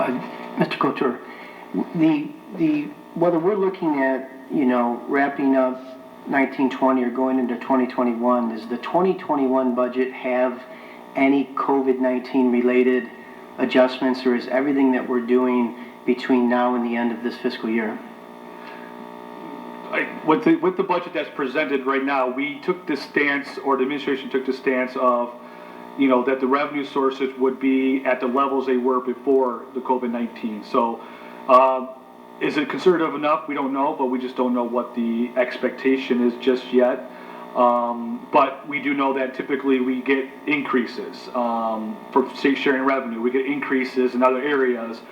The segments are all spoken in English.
Mr. Couture, whether we're looking at, wrapping up 1920 or going into 2021, does the 2021 budget have any COVID-19 related adjustments, or is everything that we're doing between now and the end of this fiscal year? With the budget that's presented right now, we took the stance, or the administration took the stance of, that the revenue sources would be at the levels they were before the COVID-19. So, is it conservative enough? We don't know, but we just don't know what the expectation is just yet. But we do know that typically we get increases for state sharing revenue. We get increases in other areas.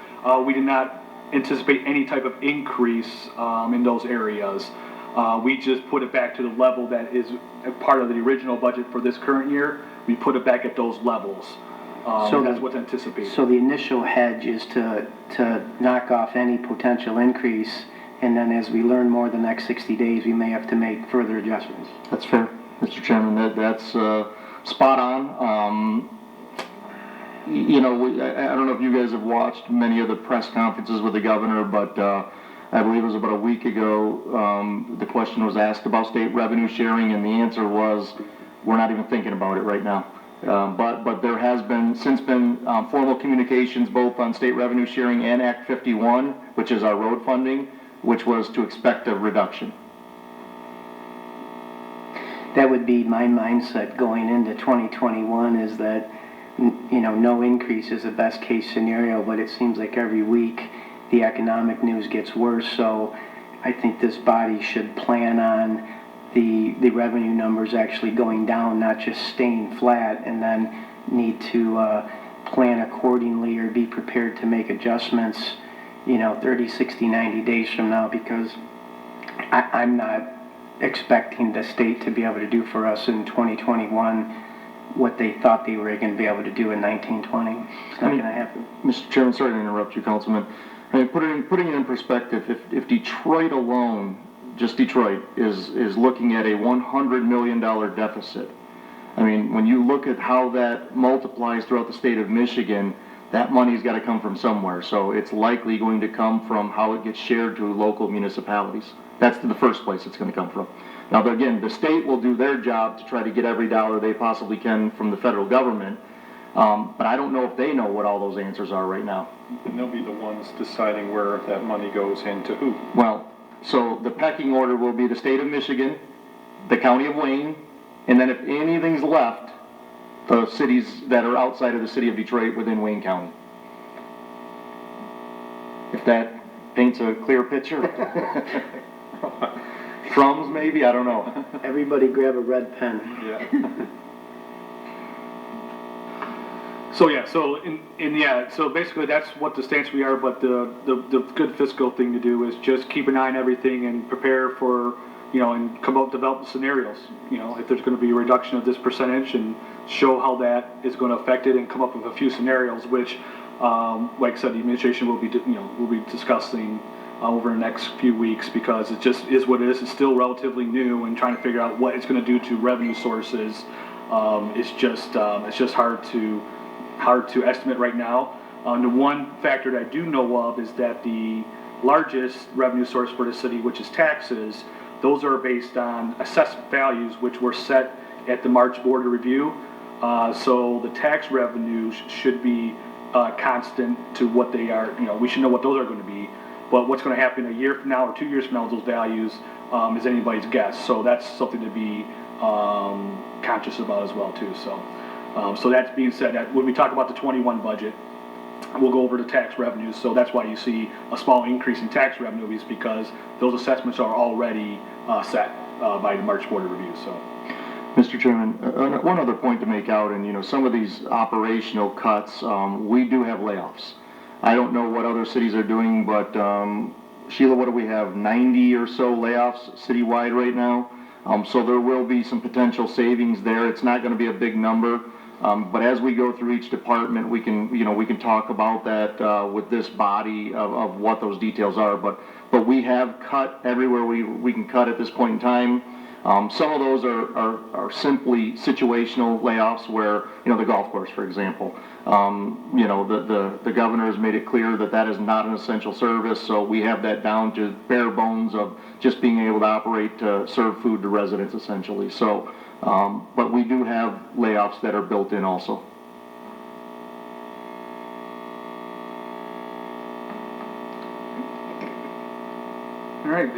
We did not anticipate any type of increase in those areas. We just put it back to the level that is a part of the original budget for this current year. We put it back at those levels. So that's what's anticipated. So the initial hedge is to knock off any potential increase, and then as we learn more the next 60 days, we may have to make further adjustments. That's fair, Mr. Chairman. That's spot on. I don't know if you guys have watched many of the press conferences with the governor, but I believe it was about a week ago, the question was asked about state revenue sharing, and the answer was, we're not even thinking about it right now. But there has been formal communications both on state revenue sharing and Act 51, which is our road funding, which was to expect a reduction. That would be my mindset going into 2021, is that no increase is the best case scenario, but it seems like every week the economic news gets worse. So I think this body should plan on the revenue numbers actually going down, not just staying flat, and then need to plan accordingly or be prepared to make adjustments 30, 60, 90 days from now, because I'm not expecting the state to be able to do for us in 2021 what they thought they were going to be able to do in 1920. It's not going to happen. Mr. Chairman, sorry to interrupt you, Councilman. Putting it in perspective, if Detroit alone, just Detroit, is looking at a $100 million deficit, when you look at how that multiplies throughout the state of Michigan, that money's got to come from somewhere. So it's likely going to come from how it gets shared to local municipalities. That's the first place it's going to come from. Now, again, the state will do their job to try to get every dollar they possibly can from the federal government, but I don't know if they know what all those answers are right now. And they'll be the ones deciding where that money goes into who. Well, so the pecking order will be the state of Michigan, the county of Wayne, and then if anything's left, the cities that are outside of the city of Detroit within Wayne County. If that paints a clear picture. Crumbs, maybe? I don't know. Everybody grab a red pen. Yeah. So basically that's what the stance we are, but the good fiscal thing to do is just keep an eye on everything and prepare for, and develop the scenarios. If there's going to be a reduction of this percentage, and show how that is going to affect it, and come up with a few scenarios, which, like I said, the administration will be discussing over the next few weeks, because it just is what it is. It's still relatively new, and trying to figure out what it's going to do to revenue sources it's just hard to estimate right now. The one factor that I do know of is that the largest revenue source for the city, which is taxes, those are based on assessed values, which were set at the March board of review. So the tax revenues should be constant to what they are. We should know what those are going to be. But what's going to happen a year from now or 2 years from now with those values is anybody's guess. So that's something to be conscious about as well too. So that being said, that when we talk about the 21 budget, we'll go over the tax revenues. So that's why you see a small increase in tax revenues, because those assessments are already set by the March board of review. So. Mr. Chairman, one other point to make out, and some of these operational cuts, we do have layoffs. I don't know what other cities are doing, but Sheila, what do we have, 90 or so layoffs citywide right now? So there will be some potential savings there. It's not going to be a big number, but as we go through each department, we can talk about that with this body of what those details are. But we have cut everywhere we can cut at this point in time. Some of those are simply situational layoffs where, the golf course, for example. The governor has made it clear that that is not an essential service, so we have that down to bare bones of just being able to operate to serve food to residents essentially. So, but we do have layoffs that are built in also. All right,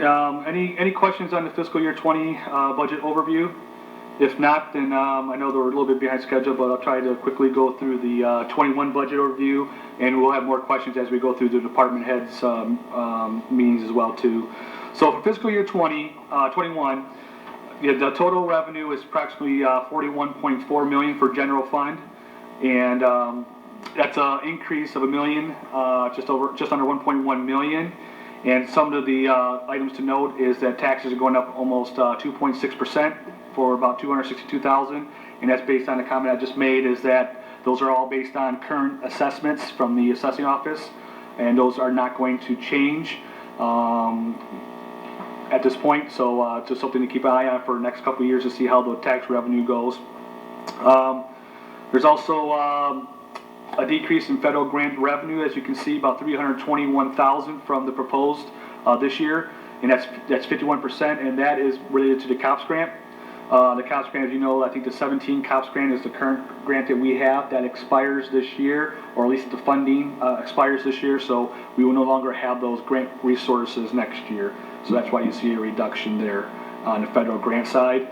any questions on the fiscal year 20 budget overview? If not, then I know we're a little bit behind schedule, but I'll try to quickly go through the 21 budget overview, and we'll have more questions as we go through the department heads meetings as well too. So for fiscal year 21, the total revenue is approximately $41.4 million for general fund, and that's an increase of $1 million, just under $1.1 million. And some of the items to note is that taxes are going up almost 2.6% for about $262,000, and that's based on the comment I just made, is that those are all based on current assessments from the assessing office, and those are not going to change at this point. So just something to keep an eye on for the next couple of years to see how the tax revenue goes. There's also a decrease in federal grant revenue, as you can see, about $321,000 from the proposed this year, and that's 51%, and that is related to the COPS grant. The COPS grant, as you know, I think the 17 COPS grant is the current grant that we have that expires this year, or at least the funding expires this year, so we will no longer have those grant resources next year. So that's why you see a reduction there on the federal grant side.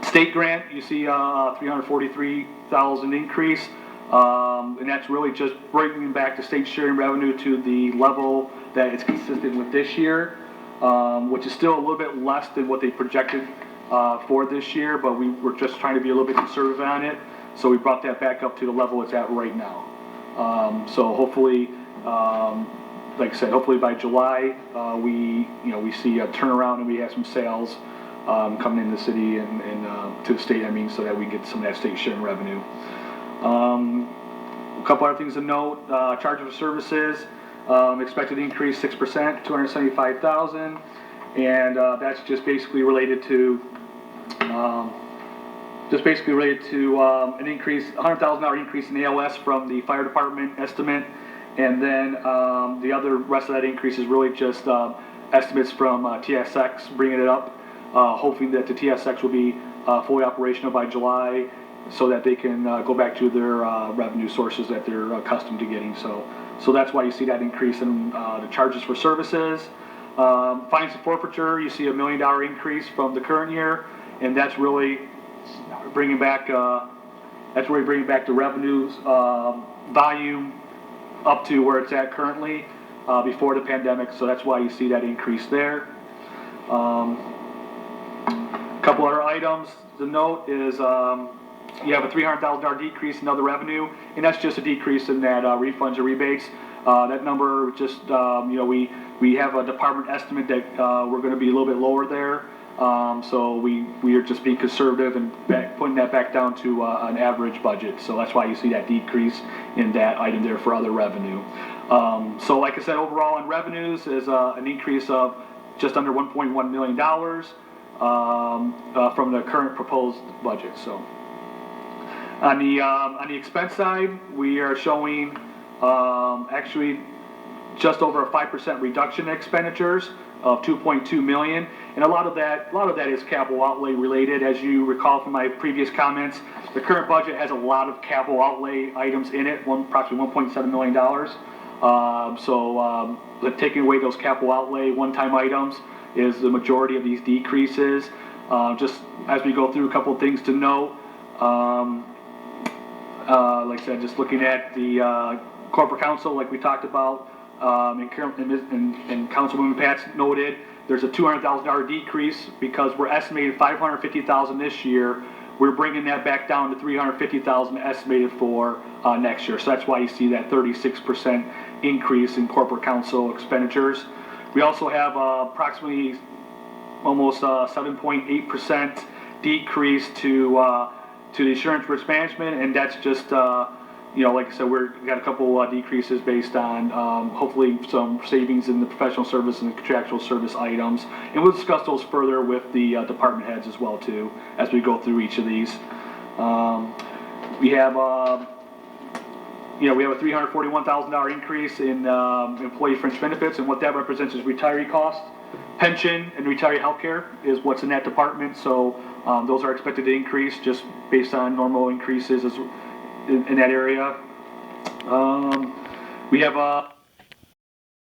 State grant, you see a $343,000 increase. And that's really just bringing back the state sharing revenue to the level that it's consistent with this year, which is still a little bit less than what they projected for this year, but we were just trying to be a little bit conservative on it, so we brought that back up to the level it's at right now. So hopefully, like I said, hopefully by July we see a turnaround and we have some sales coming in the city and to the state, so that we get some of that state sharing revenue. A couple other things to note, charge for services, expected to increase 6%, $275,000, and that's just basically related to an increase, $100,000 increase in ALS from the fire department estimate, and then the other rest of that increase is really just estimates from TSX bringing it up, hoping that the TSX will be fully operational by July, so that they can go back to their revenue sources that they're accustomed to getting. So that's why you see that increase in the charges for services. Fines and forfeiture, you see a $1 million increase from the current year, and that's really bringing back the revenues volume up to where it's at currently before the pandemic. So that's why you see that increase there. A couple other items to note is you have a $300,000 decrease in other revenue, and that's just a decrease in that refunds or rebates. That number just, we have a department estimate that we're going to be a little bit lower there. So we are just being conservative and putting that back down to an average budget. So that's why you see that decrease in that item there for other revenue. So like I said, overall on revenues is an increase of just under $1.1 million from the current proposed budget. So. On the expense side, we are showing actually just over a 5% reduction in expenditures of $2.2 million, and a lot of that is capital outlay related. As you recall from my previous comments, the current budget has a lot of capital outlay items in it, approximately $1.7 million. So taking away those capital outlay one-time items is the majority of these decreases. Just as we go through, a couple of things to note. Like I said, just looking at the corporate counsel, like we talked about, and Councilwoman Pats noted, there's a $200,000 decrease because we're estimating $550,000 this year. We're bringing that back down to $350,000 estimated for next year. So that's why you see that 36% increase in corporate counsel expenditures. We also have approximately almost 7.8% decrease to the insurance risk management, and that's just you know, like I said, we've got a couple decreases based on hopefully some savings in the professional service and the contractual service items. And we'll discuss those further with the department heads as well too, as we go through each of these. We have we have a $341,000 increase in employee fringe benefits, and what that represents is retiree costs. Pension and retiree healthcare is what's in that department, so those are expected to increase just based on normal increases in that area. We have